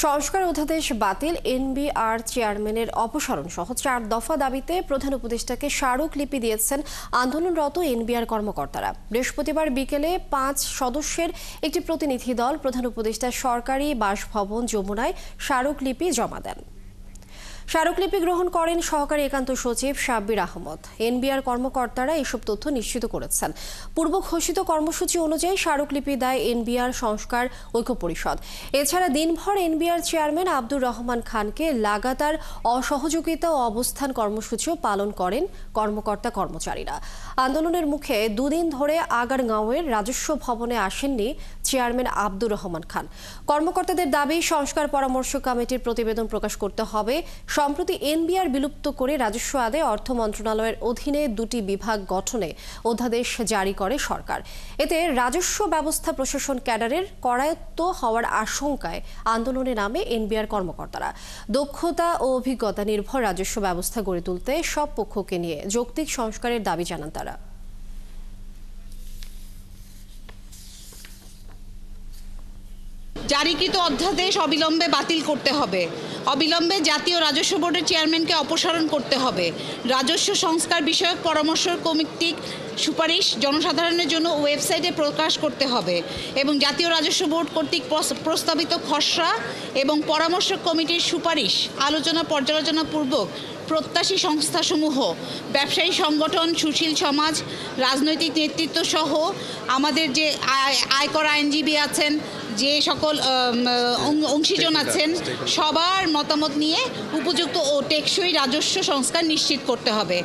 সংস্কার অধ্যাদেশ বাতিল, এনবিআর চেয়ারম্যানের অপসারণ সহ 4 দফা দাবিতে প্রধান উপদেষ্টাকে স্মারকলিপি দিয়েছেন আন্দোলনরত এনবিআর কর্মকর্তারা। বৃহস্পতিবার বিকেলে 5 সদস্যের একটি প্রতিনিধি দল প্রধান উপদেষ্টার সরকারি বাসভবন যমুনায় স্মারকলিপি জমা দেন। স্মারকলিপি গ্রহণ করেন সহকারী একান্ত সচিব সাব্বির আহমদ। এনবিআর কর্মকর্তারা এসব তথ্য নিশ্চিত করেছেন। পূর্ব ঘোষিত কর্মসূচি অনুযায়ী স্মারকলিপি দেয় এনবিআর সংস্কার ঐক্য পরিষদ। এছাড়া দিনভর এনবিআর চেয়ারম্যান আব্দুর রহমান খানকে লাগাতার অসহযোগিতা ও অবস্থান কর্মসূচিও পালন করেন কর্মকর্তা কর্মচারীরা। আন্দোলনের মুখে দুদিন ধরে আগারগাঁওয়ের রাজস্ব ভবনে আসেননি চেয়ারম্যান আব্দুর রহমান খান। কর্মকর্তাদের দাবি, সংস্কার পরামর্শ কমিটির প্রতিবেদন প্রকাশ করতে হবে। সম্প্রতি এনবিআর বিলুপ্ত করে রাজস্ব আদায়ে অর্থ মন্ত্রণালয়ের অধীনে 2টি বিভাগ গঠনে অধ্যাদেশ জারি করে সরকার। এতে রাজস্ব ব্যবস্থা প্রশাসন ক্যাডারের করায়ত্ত হওয়ার আশঙ্কায় আন্দোলনে নামে এনবিআর কর্মকর্তারা। দক্ষতা ও অভিজ্ঞতা নির্ভর রাজস্ব ব্যবস্থা গড়ে তুলতে সব পক্ষকে নিয়ে যৌক্তিক সংস্কারের দাবি জানান তারা। জারিকৃত অধ্যাদেশ অবিলম্বে বাতিল করতে হবে। অবিলম্বে জাতীয় রাজস্ব বোর্ডের চেয়ারম্যানকে অপসারণ করতে হবে। রাজস্ব সংস্কার বিষয়ক পরামর্শ কমিটির সুপারিশ জনসাধারণের জন্য ওয়েবসাইটে প্রকাশ করতে হবে এবং জাতীয় রাজস্ব বোর্ড কর্তৃক প্রস্তাবিত খসড়া এবং পরামর্শ কমিটির সুপারিশ আলোচনা পর্যালোচনাপূর্বক প্রত্যাশী সংস্থাসমূহ, ব্যবসায়ী সংগঠন, সুশীল সমাজ, রাজনৈতিক নেতৃত্ব সহ আমাদের যে আয়কর আইনজীবী আছেন, যে সকল অংশীজন আছেন, সবার মতামত নিয়ে উপযুক্ত ও টেকসই রাজস্ব সংস্কার নিশ্চিত করতে হবে।